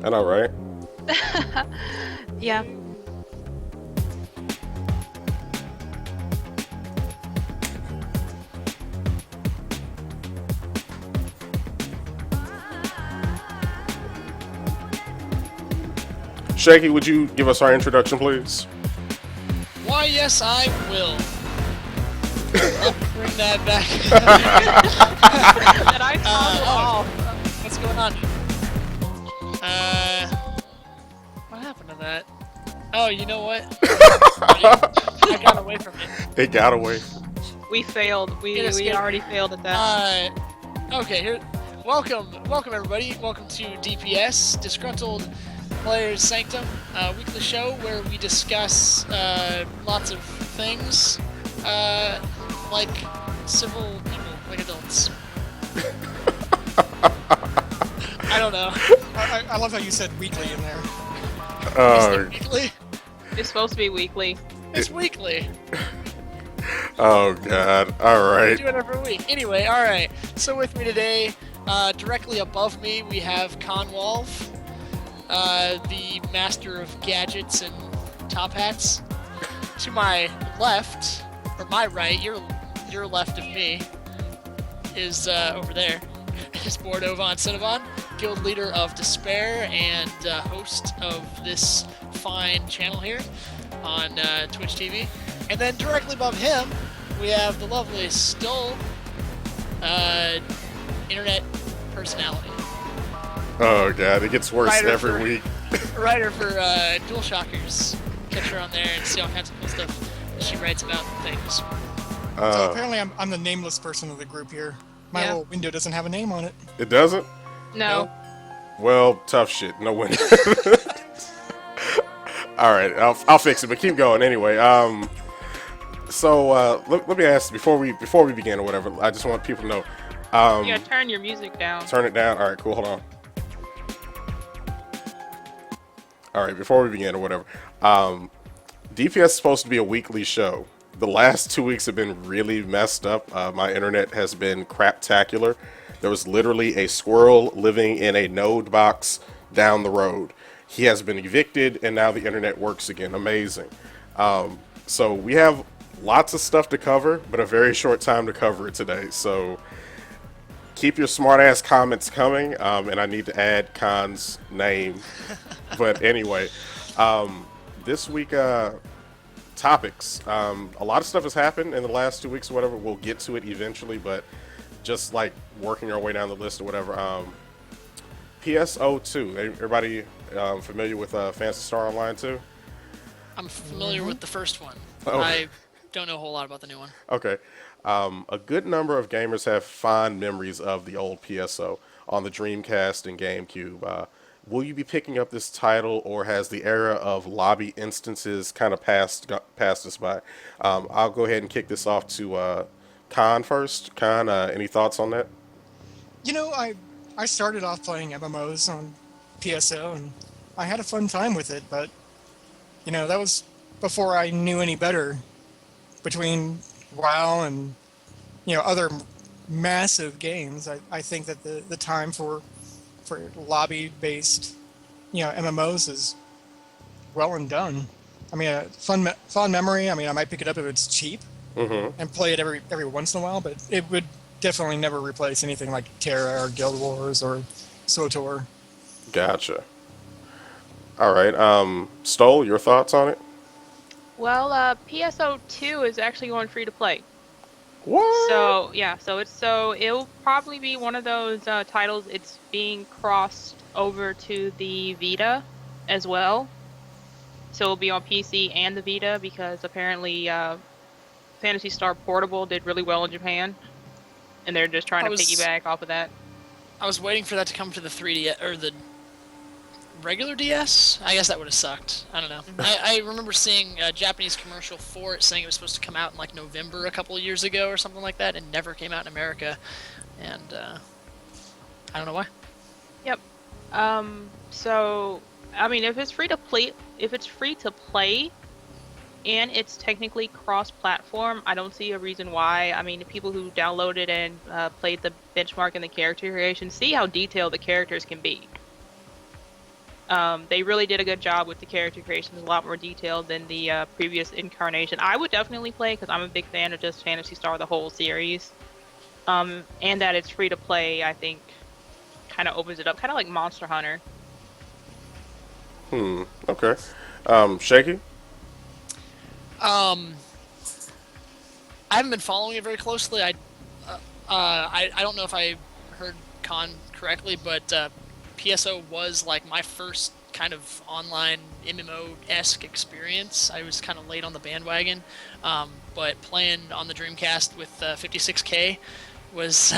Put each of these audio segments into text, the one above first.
I know, right? Yeah. Shaky, would you give us our introduction, please? Why, yes, I will. Bring that back. And I toggle off. What's going on? What happened to that? Oh, you know what? I got away from it. It got away. We failed. We already failed at that. Okay, here. Welcome everybody. Welcome to D.P.S. Disgruntled Players Sanctum, weekly show where we discuss lots of things, like civil people, like adults. I don't know. I love how you said weekly in there. Is it weekly? It's supposed to be weekly. It's weekly. Oh God! All We right. do it every week. Anyway, all right. So with me today, directly above me, we have Conwolf, the master of gadgets and top hats. To my left, or my right, your left of me, is over there. Is Bordo von Cinnabon, guild leader of Despair and host of this fine channel here on Twitch TV. And then directly above him, we have the lovely Stole, internet personality. Oh God! It gets worse Writer every for- week. Writer for Dual Shockers. Catch her on there and see all kinds of cool stuff that she writes about things. So apparently I'm the nameless person of the group here. My Yeah. little window doesn't have a name on it. It doesn't. No. Well, tough shit. No win. All right, I'll fix it. But keep going anyway. So let me ask before we begin or whatever. I just want people to know. You gotta turn your music down. Turn it down. All right, cool. Hold on. All right, before we begin or whatever. DPS is supposed to be a weekly show. The last 2 weeks have been really messed up. My internet has been craptacular. There was literally a squirrel living in a node box down the road. He has been evicted, and now the internet works again. Amazing. So we have lots of stuff to cover, but a very short time to cover it today. So keep your smart-ass comments coming, and I need to add Khan's name. But anyway, this week, topics. A lot of stuff has happened in the last 2 weeks or whatever. We'll get to it eventually, but just like working our way down the list or whatever. PSO2. Everybody familiar with Phantasy Star Online 2? I'm familiar with the first one. Oh. I don't know a whole lot about the new one. Okay. A good number of gamers have fond memories of the old PSO on the Dreamcast and GameCube. Will you be picking up this title, or has the era of lobby instances kind of passed us by? I'll go ahead and kick this off to Khan first. Khan, any thoughts on that? You know, I started off playing MMOs on PSO, and I had a fun time with it, but, you know, that was before I knew any better between WoW and, you know, other massive games. I think that the time for lobby-based, you know, MMOs is well and done. I mean, fun memory. I mean, I might pick it up if it's cheap and play it every once in a while, but it would definitely never replace anything like Terra or Guild Wars or SWTOR. Gotcha. All right. Stole, your thoughts on it? Well, PSO2 is actually going free to play. What? So yeah, it'll probably be one of those titles. It's being crossed over to the Vita as well. So it'll be on PC and the Vita because apparently Phantasy Star Portable did really well in Japan, and they're just trying to piggyback off of that. I was waiting for that to come to the 3DS or the regular DS. I guess that would have sucked. I don't know. I remember seeing a Japanese commercial for it saying it was supposed to come out in like November a couple of years ago or something like that, and never came out in America. And I don't know why. Yep. So I mean, if it's free to play, and it's technically cross-platform, I don't see a reason why. I mean, the people who downloaded and played the benchmark and the character creation see how detailed the characters can be. They really did a good job with the character creation, a lot more detailed than the previous incarnation. I would definitely play because I'm a big fan of just Phantasy Star, the whole series. And that it's free to play, I think, kind of opens it up, kind of like Monster Hunter. Okay. Shaky? Um, I haven't been following it very closely. I don't know if I heard Khan correctly, but PSO was like my first kind of online MMO-esque experience. I was kind of late on the bandwagon, but playing on the Dreamcast with 56K was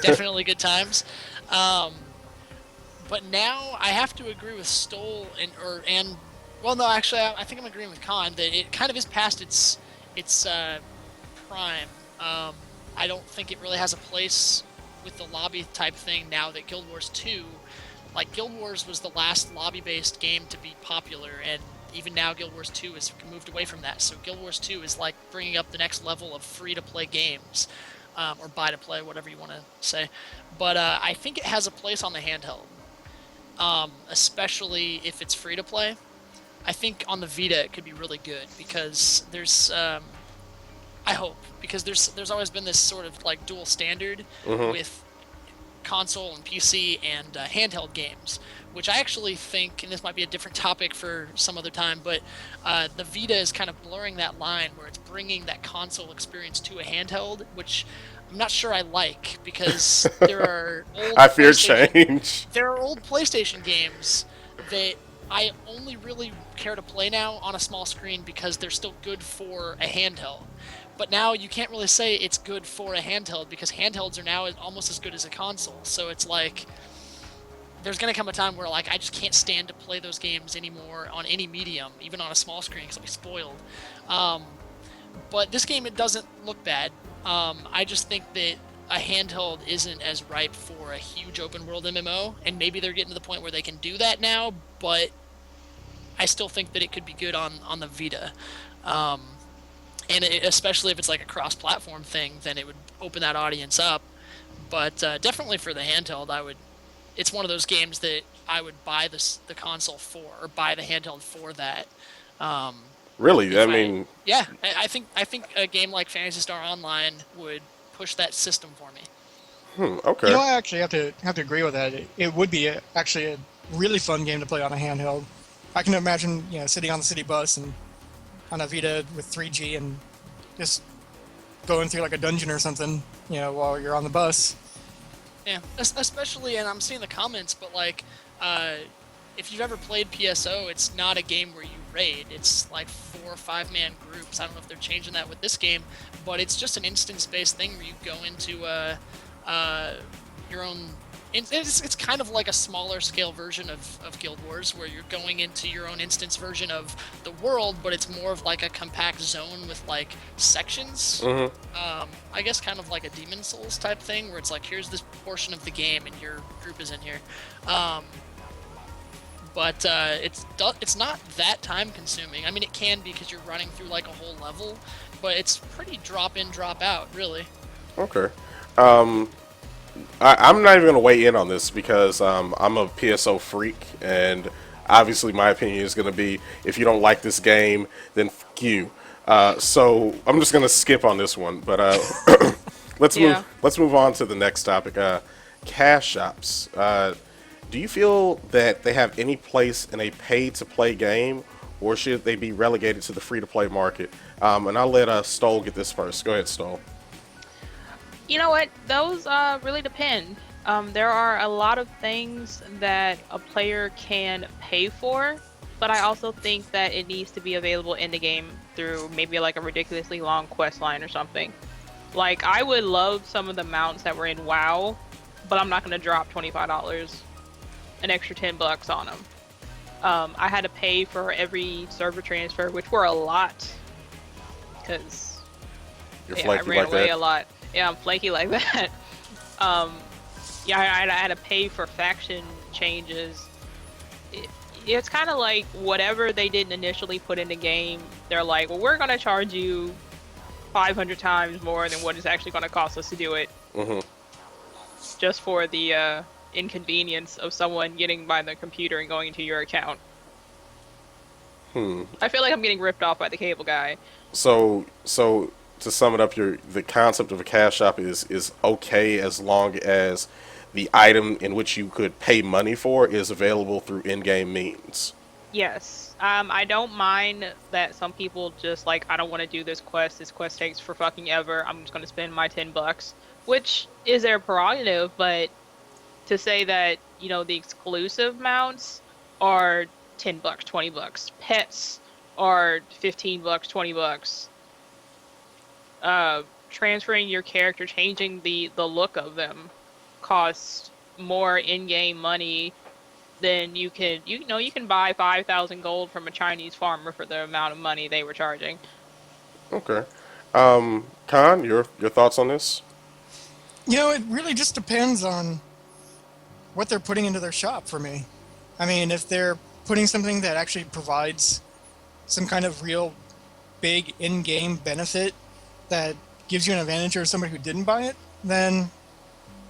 definitely good times. But now I have to agree with Stole and well, no, actually, I think I'm agreeing with Khan that it kind of is past its prime. I don't think it really has a place with the lobby type thing now that Guild Wars 2, like Guild Wars was the last lobby-based game to be popular, and even now Guild Wars 2 has moved away from that. So Guild Wars 2 is like bringing up the next level of free-to-play games, or buy-to-play, whatever you want to say. But I think it has a place on the handheld, especially if it's free-to-play. I think on the Vita it could be really good because there's I hope, because there's always been this sort of like dual standard with console and PC and handheld games, which I actually think, and this might be a different topic for some other time, but the Vita is kind of blurring that line where it's bringing that console experience to a handheld, which I'm not sure I like, because there are old I fear change. There are old PlayStation games that I only really care to play now on a small screen because they're still good for a handheld. But now you can't really say it's good for a handheld because handhelds are now almost as good as a console. So it's like there's going to come a time where like I just can't stand to play those games anymore on any medium, even on a small screen, because I'll be spoiled. But this game, it doesn't look bad. I just think that a handheld isn't as ripe for a huge open world MMO, and maybe they're getting to the point where they can do that now, but I still think that it could be good on the Vita. And especially if it's like a cross-platform thing, then it would open that audience up. But definitely for the handheld, it's one of those games that I would buy the console for, or buy the handheld for that. Really? I mean... Yeah, I think a game like Phantasy Star Online would push that system for me. Okay. You know, I actually have to agree with that. It would be actually a really fun game to play on a handheld. I can imagine, sitting on the city bus and on a Vita with 3G and just going through like a dungeon or something, while you're on the bus. Yeah, especially, and I'm seeing the comments, but like, if you've ever played PSO, it's not a game where you raid. It's like 4 or 5 man groups. I don't know if they're changing that with this game, but it's just an instance-based thing where you go into your own. It's kind of like a smaller scale version of Guild Wars, where you're going into your own instance version of the world, but it's more of like a compact zone with like sections. I guess kind of like a Demon Souls type thing, where it's like, here's this portion of the game and your group is in here. But it's not that time consuming. I mean, it can be because you're running through like a whole level, but it's pretty drop in, drop out, really. Okay. I'm not even going to weigh in on this because I'm a PSO freak, and obviously my opinion is going to be, if you don't like this game, then f*** you. So I'm just going to skip on this one, but let's move on to the next topic. Cash shops. Do you feel that they have any place in a pay-to-play game, or should they be relegated to the free-to-play market? And I'll let Stole get this first. Go ahead, Stole. You know what? Those really depend. There are a lot of things that a player can pay for, but I also think that it needs to be available in the game through maybe like a ridiculously long quest line or something. Like, I would love some of the mounts that were in WoW, but I'm not going to drop $25, an extra $10 on them. I had to pay for every server transfer, which were a lot, because I ran away a lot. Yeah, I'm flaky like that. I had to pay for faction changes. It's kind of like whatever they didn't initially put in the game, they're like, well, we're going to charge you 500 times more than what it's actually going to cost us to do it. Just for the inconvenience of someone getting by the computer and going into your account. Hmm. I feel like I'm getting ripped off by the cable guy. So to sum it up, the concept of a cash shop is okay as long as the item in which you could pay money for is available through in-game means. Yes. I don't mind that some people just like, I don't want to do this quest. This quest takes for fucking ever. I'm just going to spend my $10, which is their prerogative. But to say that, the exclusive mounts are $10, $20, pets are $15, $20. Transferring your character, changing the look of them, costs more in-game money than you can buy 5,000 gold from a Chinese farmer for the amount of money they were charging. Okay. Khan, your thoughts on this? It really just depends on what they're putting into their shop for me. I mean, if they're putting something that actually provides some kind of real big in-game benefit that gives you an advantage over somebody who didn't buy it, then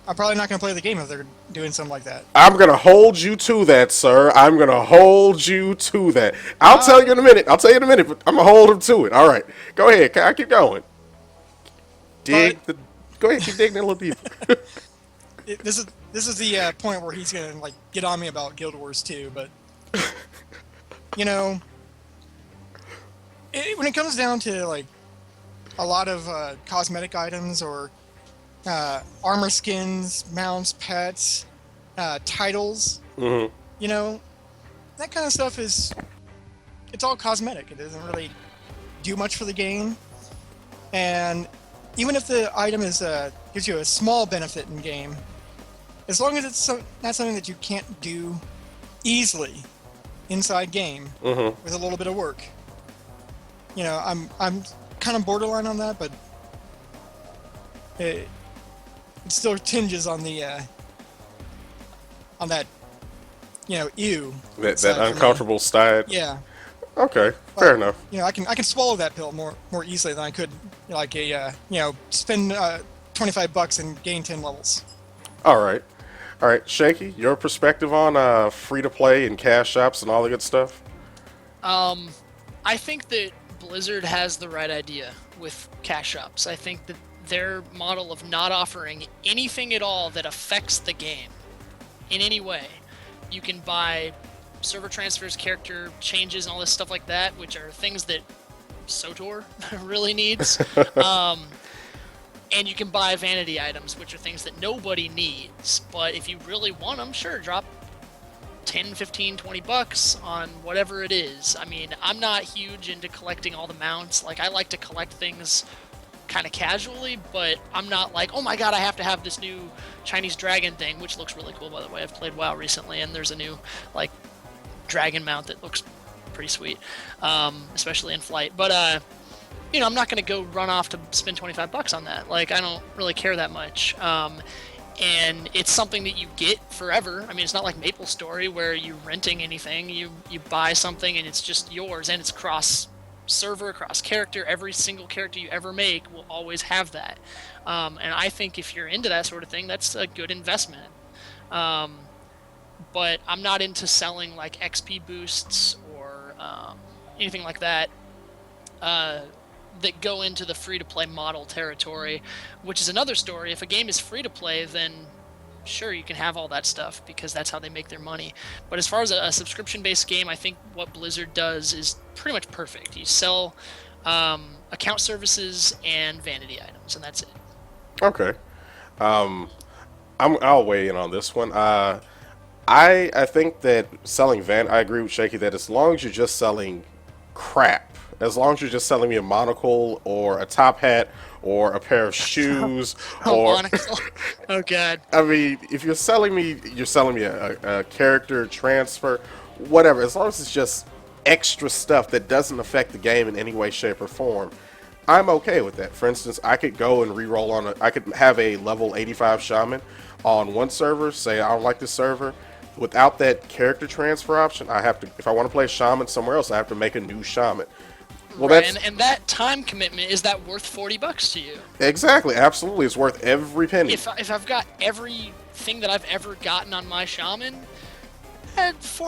I'm probably not going to play the game if they're doing something like that. I'm gonna hold you to that, sir. I'm gonna hold you to that. I'll tell you in a minute. But I'm gonna hold him to it. All right, go ahead. Can I keep going? Go ahead. Keep digging a little deeper. This is the point where he's going to like get on me about Guild Wars 2, but when it comes down to like a lot of cosmetic items or armor skins, mounts, pets, titles, Mm-hmm. that kind of stuff it's all cosmetic. It doesn't really do much for the game. And even if the item gives you a small benefit in game, as long as it's not something that you can't do easily inside game Mm-hmm. with a little bit of work, I'm kind of borderline on that, but it still tinges on the on that ew. That side for me. uncomfortable side. Yeah. Okay, fair enough. I can swallow that pill more easily than I could like spend $25 and gain 10 levels. All right. Shaky, your perspective on free to play and cash shops and all the good stuff. I think that Blizzard has the right idea with cash shops. I think that their model of not offering anything at all that affects the game in any way. You can buy server transfers, character changes, and all this stuff like that, which are things that SOTOR really needs. And you can buy vanity items, which are things that nobody needs. But if you really want them, sure, drop 10, 15, 20 bucks on whatever it is. I mean, I'm not huge into collecting all the mounts. Like, I like to collect things kind of casually, but I'm not like, oh my god, I have to have this new Chinese dragon thing, which looks really cool, by the way. I've played WoW recently, and there's a new, like, dragon mount that looks pretty sweet, especially in flight. But, I'm not going to go run off to spend 25 bucks on that. Like, I don't really care that much. And it's something that you get forever. I mean, it's not like MapleStory where you're renting anything. You buy something and it's just yours, and it's cross-server, cross-character. Every single character you ever make will always have that. And I think if you're into that sort of thing, that's a good investment. But I'm not into selling, like, XP boosts or anything like that. That go into the free-to-play model territory, which is another story. If a game is free-to-play, then sure, you can have all that stuff because that's how they make their money. But as far as a subscription-based game, I think what Blizzard does is pretty much perfect. You sell account services and vanity items, and that's it. Okay. I'll weigh in on this one. I think that selling I agree with Shaky that as long as you're just selling crap, as long as you're just selling me a monocle or a top hat or a pair of shoes or oh god. I mean, if you're selling me a character transfer, whatever, as long as it's just extra stuff that doesn't affect the game in any way, shape, or form, I'm okay with that. For instance, I could go and re-roll I could have a level 85 shaman on one server, say I don't like this server. Without that character transfer option, if I want to play shaman somewhere else, I have to make a new shaman. Well, right, and that time commitment, is that worth $40 to you? Exactly, absolutely, it's worth every penny. If I've got everything anything that I've ever gotten on my shaman, at 40